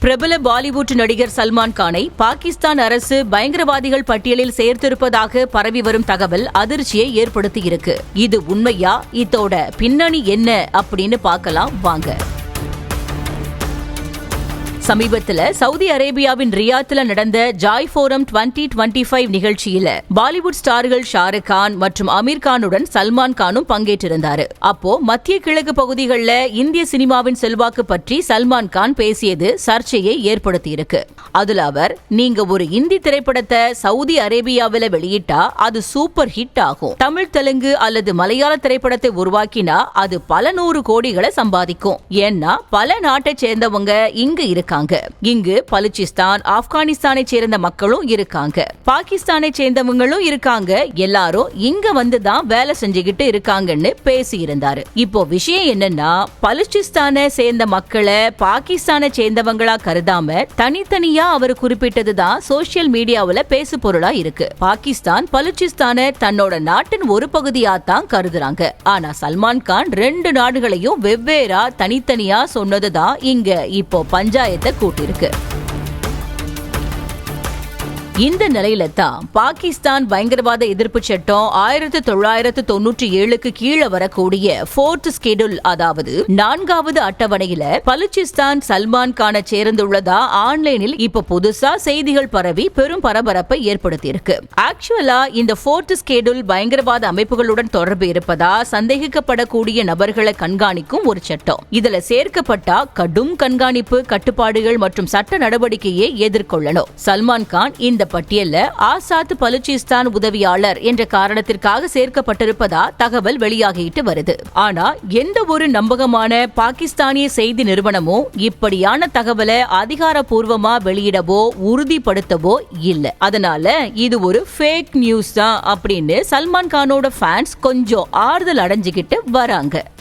பிரபல பாலிவுட் நடிகர் சல்மான் கானை பாகிஸ்தான் அரசு பயங்கரவாதிகள் பட்டியலில் சேர்த்திருப்பதாக பரவி வரும் தகவல் அதிர்ச்சியை ஏற்படுத்தியிருக்கு. இது உண்மையா? இதோட பின்னணி என்ன அப்படின்னு பார்க்கலாம் வாங்க. சமீபத்துல சவுதி அரேபியாவின் ரியாத்ல நடந்த ஜாய் ஃபோரம் 2025 நிகழ்ச்சியில பாலிவுட் ஸ்டார்கள் ஷாருக் கான் மற்றும் அமீர் கானுடன் சல்மான் கானும் பங்கேற்றிருந்தாரு. அப்போ மத்திய கிழக்கு பகுதிகளில் இந்திய சினிமாவின் செல்வாக்கு பற்றி சல்மான் கான் பேசியது சர்ச்சையை ஏற்படுத்தியிருக்கு. அதுல அவர், நீங்க ஒரு இந்தி திரைப்படத்தை சவுதி அரேபியாவில வெளியிட்டா அது சூப்பர் ஹிட் ஆகும். தமிழ், தெலுங்கு அல்லது மலையாள திரைப்படத்தை உருவாக்கினா அது பல 100 கோடிகளை சம்பாதிக்கும். ஏன்னா பல நாட்டை சேர்ந்தவங்க இங்கு இருக்காங்க. இங்கு பலுச்சிஸ்தான், ஆப்கானிஸ்தானை சேர்ந்த மக்களும் இருக்காங்க, பாகிஸ்தானை சேர்ந்தவங்களும் இருக்காங்க. எல்லாரும் இங்க வந்துதான் வேலை செஞ்சுக்கிட்டு இருக்காங்கன்னு பேசி இருந்தாரு. இப்போ விஷயம் என்னன்னா, பலுச்சிஸ்தானை சேர்ந்த மக்களை பாகிஸ்தானை சேர்ந்தவங்களா கருதாம தனித்தனியா அவர் குறிப்பிட்டதுதான் சோசியல் மீடியாவுல பேசு பொருளா இருக்கு. பாகிஸ்தான் பலுச்சிஸ்தானை தன்னோட நாட்டின் ஒரு பகுதியா தான் கருதுறாங்க. ஆனா சல்மான் கான் 2 நாடுகளையும் வெவ்வேறா தனித்தனியா சொன்னதுதான் இங்க இப்போ பஞ்சாயத்து கூட்டிருக்கு. இந்த நிலையில தான் பாகிஸ்தான் பயங்கரவாத எதிர்ப்பு சட்டம் 1997க்கு கீழே வரக்கூடிய 4th ஸ்கெடியூல், அதாவது 4வது அட்டவணையில பலுச்சிஸ்தான் சல்மான் கானை சேர்ந்துள்ளதா ஆன்லைனில் இப்ப புதுசா செய்திகள் பரவி பெரும் பரபரப்பை ஏற்படுத்தியிருக்கு. ஆக்சுவலா இந்த 4th ஸ்கெடியூல் பயங்கரவாத அமைப்புகளுடன் தொடர்பு இருப்பதா சந்தேகிக்கப்படக்கூடிய நபர்களை கண்காணிக்கும் ஒரு சட்டம். இதுல சேர்க்கப்பட்டா கடும் கண்காணிப்பு, கட்டுப்பாடுகள் மற்றும் சட்ட நடவடிக்கையை எதிர்கொள்ளணும். சல்மான் கான் இந்த பட்டியல்ல ஆசாத் பலுச்சிஸ்தான் உதவியாளர் என்ற காரணத்திற்காக சேர்க்கப்பட்டிருப்பதா தகவல் வெளியாகிட்டு வருது. ஆனா எந்த ஒரு நம்பகமான பாகிஸ்தானிய செய்தி நிறுவனமும் இப்படியான தகவலை அதிகாரப்பூர்வமா வெளியிடவோ உறுதிப்படுத்தவோ இல்ல. அதனால இது ஒரு ஃபேக் நியூஸ் தான் அப்படின்னு சல்மான் கானோட ஃபேன்ஸ் கொஞ்சம் ஆறுதல் அடைஞ்சுகிட்டு வராங்க.